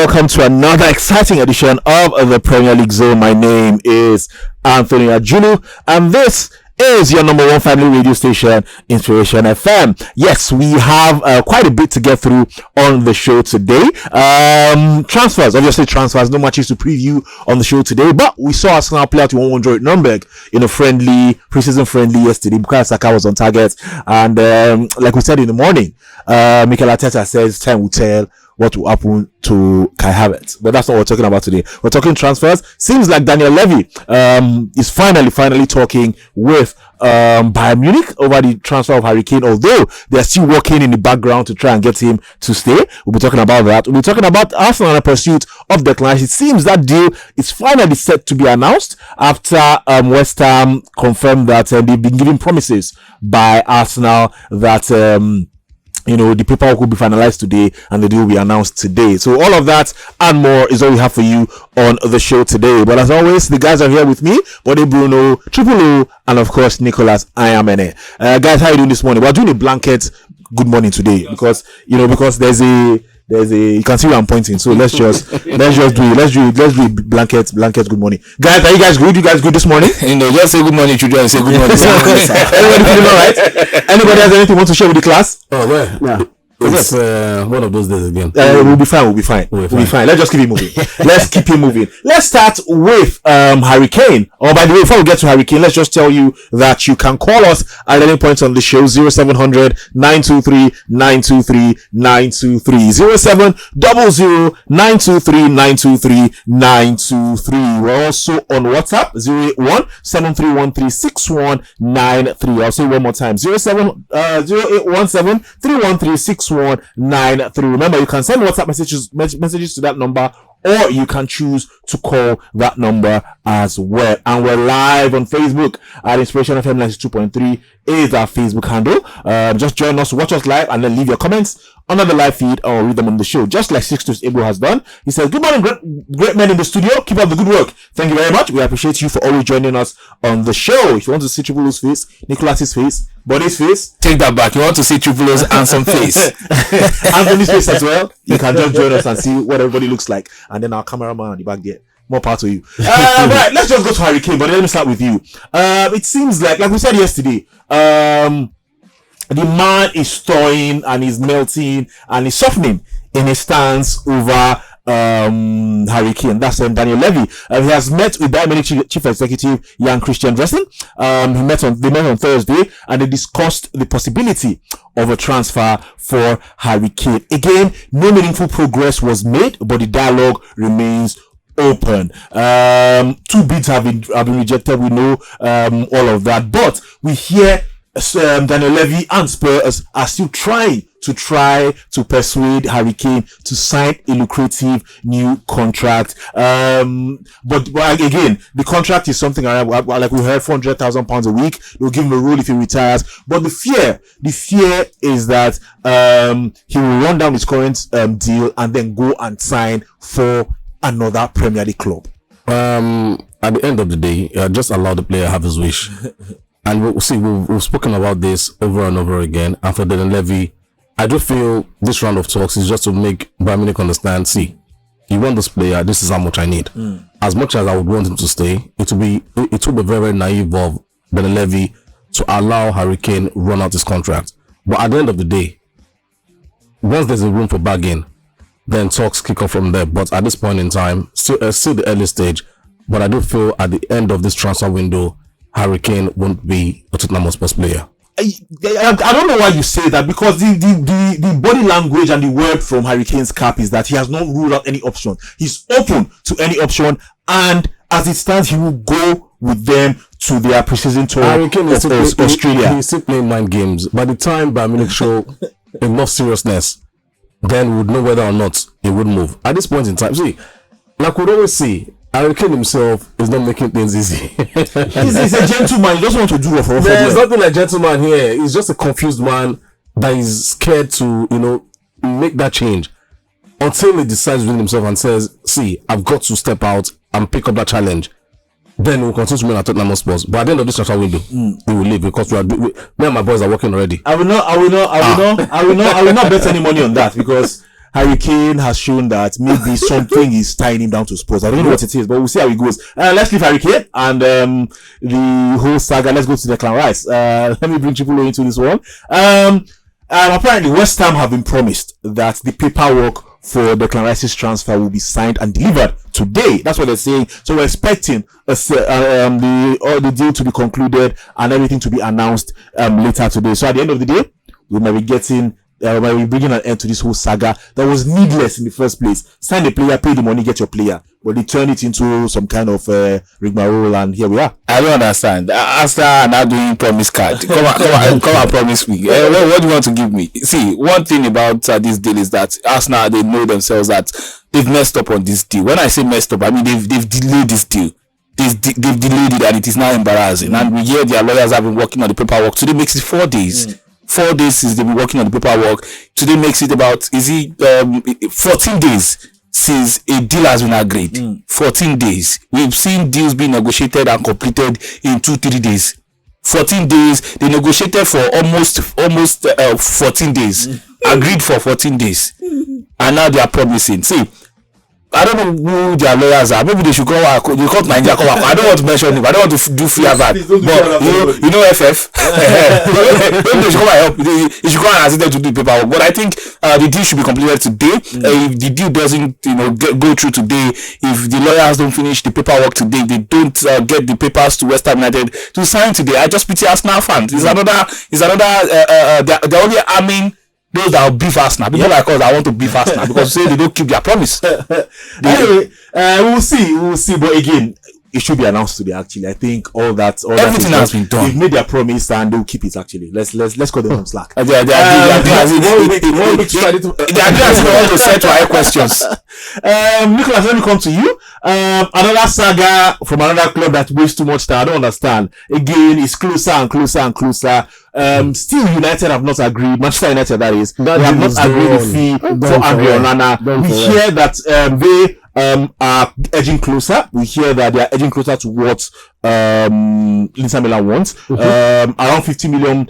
welcome to another exciting edition of the Premier League Zone. My name is Anthony Ajulu, and this is your number one family radio station, Inspiration FM. Yes, we have quite a bit to get through on the show today. Transfers, obviously transfers, no matches to preview on the show today, but we saw Arsenal play out to 1-1 draw at Nuremberg in a preseason friendly yesterday. Bukayo Saka was on target, and like we said in the morning, Mikel Arteta says time will tell what will happen to Kai Havertz. But that's not what we're talking about today. We're talking transfers. Seems like Daniel Levy is finally talking with Bayern Munich over the transfer of Harry Kane, although they're still working in the background to try and get him to stay. We'll be talking about that. We'll be talking about Arsenal and the pursuit of Declan Rice. It seems that deal is finally set to be announced after West Ham confirmed that they've been given promises by Arsenal that the paperwork will be finalized today and the deal will be announced today. So all of that and more is all we have for you on the show today. But as always, the guys are here with me, Bode Bruno, Triple O, and of course, Nicholas 𝐈𝐍𝐻𝐿. Guys, how are you doing this morning? We're doing a blanket good morning today because there's you can see where I'm pointing, so let's just do it blanket good morning. Guys, are you guys good? You guys good this morning? Just say good morning, children. Say good morning. Everybody feeling all right? Anybody has anything want to share with the class? Oh, well. Yeah. It's one of those days again. We'll be fine. Let's just keep it moving. Let's keep it moving. Let's start with Harry Kane. Oh, by the way, before we get to Harry Kane, let's just tell you that you can call us at any point on the show. 0700 923 923 923 0700 923 923 923. We're also on WhatsApp 081 7313 6193. I'll say one more time 0817 313 6193. Remember, you can send WhatsApp messages to that number, or you can choose to call that number as well. And we're live on Facebook at Inspiration FM 92.3 is our Facebook handle. Just join us, watch us live, and then leave your comments under the live feed or read them on the show, just like Sixtus Ebo has done. He says, good morning, great men in the studio. Keep up the good work. Thank you very much. We appreciate you for always joining us on the show. If you want to see Triple O's face, Nicholas's face, Body's face, take that back. You want to see Triple O's handsome face, Anthony's face as well. You can just join us and see what everybody looks like, and then our cameraman on the back there. More part to you. Right, let's just go to Harry Kane, but let me start with you. It seems like we said yesterday, the man is thawing and he's melting and he's softening in his stance over Harry Kane. That's Daniel Levy. He has met with Bayern Munich chief executive Jan-Christian Dressen. They met on Thursday and they discussed the possibility of a transfer for Harry Kane. Again, no meaningful progress was made, but the dialogue remains open. 2 bids have been rejected. We know all of that, but we hear Daniel Levy and Spurs are still trying to persuade Harry Kane to sign a lucrative new contract. But again, the contract is something like we heard, £400,000 a week. They'll give him a role if he retires. But the fear is that he will run down his current deal and then go and sign for another Premier League club. At the end of the day, just allow the player have his wish. And we've spoken about this over and over again. And for Daniel Levy, I do feel this round of talks is just to make Bayern Munich understand, see, you want this player, this is how much I need. As much as I would want him to stay, it will be very, very naive of Daniel Levy to allow Harry Kane run out his contract. But at the end of the day, once there's a room for bargain, then talks kick off from there. But at this point in time, still the early stage, but I do feel at the end of this transfer window, Harry Kane won't be a Tottenham Hotspur player. I don't know why you say that, because the body language and the word from Harry Kane's cap is that he has not ruled out any option. He's open to any option, and as it stands, he will go with them to their preseason tour of Australia. He's still playing mind games. By the time Bayern Munich show enough seriousness, then we would know whether or not he would move. At this point in time, see, like we'd always see, Harry Kane himself is not making things easy. He's a gentleman. He doesn't want to do it for There's nothing like gentleman here. He's just a confused man that is scared to, make that change until he decides within himself and says, see, I've got to step out and pick up that challenge. Then we'll continue to remain at Tottenham Hotspur. But at the end of this transfer window, we will leave because me and my boys are working already. I will not bet any money on that, because Harry Kane has shown that maybe something is tying him down to Spurs. I don't know what it is, but we'll see how it goes. Let's leave Harry Kane and the whole saga. Let's go to Declan Rice. Let me bring Chipolo into this one. Apparently, West Ham have been promised that the paperwork for Declan Rice's transfer will be signed and delivered today. That's what they're saying. So we're expecting the deal to be concluded and everything to be announced later today. So at the end of the day, we might be getting might be bringing an end to this whole saga that was needless in the first place. Sign the player, pay the money, get your player. But they turned it into some kind of rigmarole, and here we are. I don't understand. Arsenal are now doing promise card. Come and promise me. What do you want to give me? See, one thing about this deal is that Arsenal, they know themselves that they've messed up on this deal. When I say messed up, I mean they've delayed this deal. They've delayed it, and it is now embarrassing. And we hear their lawyers have been working on the paperwork. Today makes it 4 days. 4 days since they've been working on the paperwork. Today makes it about 14 days since a deal has been agreed. 14 days. We've seen deals being negotiated and completed in 2-3 days. 14 days. They negotiated for almost 14 days. Agreed for 14 days. And now they are promising. See, I don't know who their lawyers are. Maybe they should call Nigeria. I don't want to mention him. I don't want to do free advert. But you know FF. Maybe they should come and help. They should go and assist them to do the paperwork. But I think the deal should be completed today. If the deal doesn't, go through today, if the lawyers don't finish the paperwork today, they don't get the papers to West Ham United to sign today. I just pity Arsenal fans. They're only arming those that will beef Arsenal. People like us that want to beef Arsenal because say they don't keep their promise. Anyway, we'll see. But again, it should be announced today. Actually, I think everything has been done. They've made their promise and they'll keep it. Actually, let's cut them some slack. They are want to set my questions. Nicholas, let me come to you. Another saga from another club that wastes too much time. I don't understand. Again, it's closer and closer and closer. Still, United have not agreed. Manchester United, that is, they have not agreed the fee for Andre Onana. We hear that they are edging closer. We hear that they are edging closer to what Inter Milan wants. Around 50 million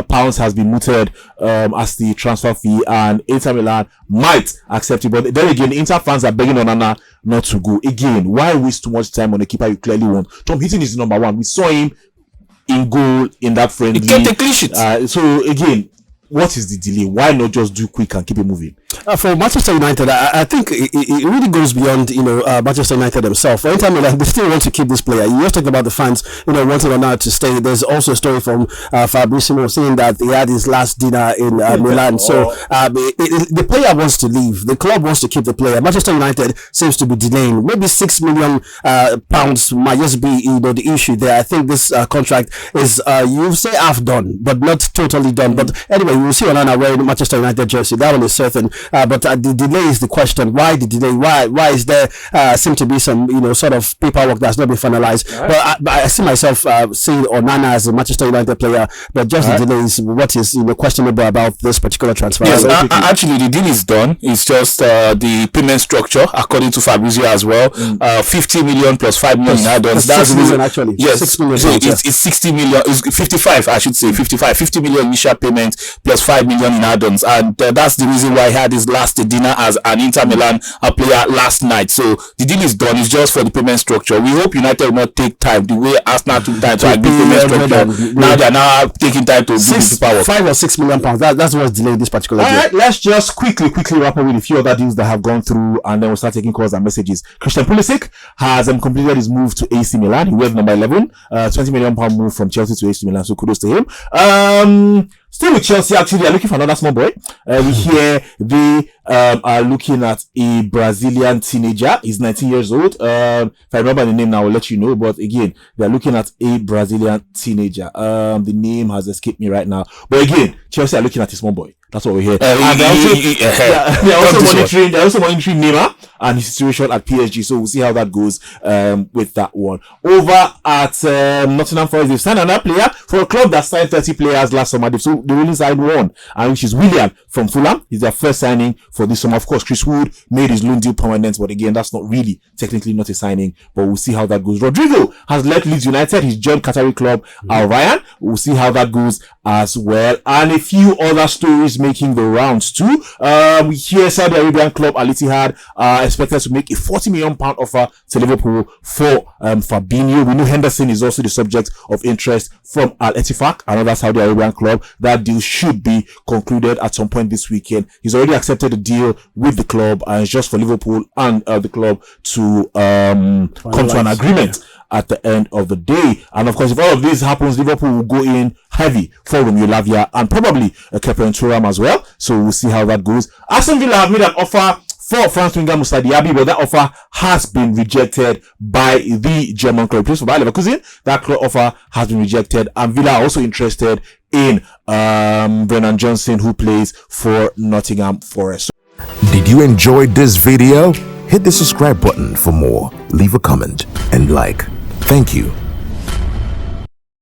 pounds has been mooted as the transfer fee, and Inter Milan might accept it. But then again, Inter fans are begging Onana not to go. Again, why waste too much time on a keeper you clearly want? Tom Heaton is the number one. We saw him in goal in that friendly. He kept the clean sheet. So again, what is the delay? Why not just do quick and keep it moving? For Manchester United, I think it really goes beyond Manchester United themselves. For Inter Milan, they still want to keep this player. You just talked about the fans wanting Onana to stay. There's also a story from Fabrizio saying that he had his last dinner in Milan. So the player wants to leave. The club wants to keep the player. Manchester United seems to be delaying. Maybe £6 million might just be the issue there. I think this contract is you say half done, but not totally done. But anyway, we'll see Onana wearing Manchester United jersey. That one is certain. But the delay is the question. Why the delay? Why is there seem to be some sort of paperwork that's not been finalized? But I see myself seeing Onana as a Manchester United player, but just the delay is what is questionable about this particular transfer. Yes, actually the deal is done. It's just the payment structure according to Fabrizio as well. 50 million plus 5 million in add-ons. That's the reason actually. Yes, 6 million. So it's 60 million. It's 55. I should say 55. 50 million initial payment plus 5 million in add-ons, and that's the reason why he had his last dinner as an Inter Milan player last night. So the deal is done. It's just for the payment structure. We hope United will not take time the way Arsenal took time to agree payment structure. Now they are now taking time to do the paperwork. 5 or 6 million pounds. That's what's delayed this particular deal. Alright, let's just quickly wrap up with a few other deals that have gone through, and then we'll start taking calls and messages. Christian Pulisic has completed his move to AC Milan. He wears number 11. 20 million pound move from Chelsea to AC Milan. So kudos to him. Still with Chelsea, actually, they are looking for another small boy. We hear they are looking at a Brazilian teenager. He's 19 years old. If I remember the name now, I'll let you know. But again, they are looking at a Brazilian teenager. The name has escaped me right now. But again, Chelsea are looking at a small boy. That's what we hear. And they're also monitoring Neymar. and his situation at PSG. So we'll see how that goes with that one. Over at Nottingham Forest, they've signed another player for a club that signed 30 players last summer. They only signed one, and which is Willian from Fulham. He's their first signing for this summer. Of course, Chris Wood made his loan deal permanent, but again, that's not really technically not a signing, but we'll see how that goes. Rodrigo has left Leeds United. He's joined Qatari club 𝐈𝐍. We'll see how that goes as well. And a few other stories making the rounds too. We hear Saudi Arabian club 𝐈𝐍𝐿 are expected to make a £40 million offer to Liverpool for Fabinho. We know Henderson is also the subject of interest from Al Ettifaq, another Saudi Arabian club. That deal should be concluded at some point this weekend. He's already accepted a deal with the club, and it's just for Liverpool and the club to come to an agreement at the end of the day. And of course, if all of this happens, Liverpool will go in heavy for Romeo Lavia and probably Kepa Thuram as well. So we'll see how that goes. Aston Villa have made an offer for France winger Moussa Diaby, but that offer has been rejected by the German club. Plays for Bayer Leverkusen. That club offer has been rejected, and Villa are also interested in Brennan Johnson, who plays for Nottingham Forest. Did you enjoy this video? Hit the subscribe button for more. Leave a comment and like. Thank you.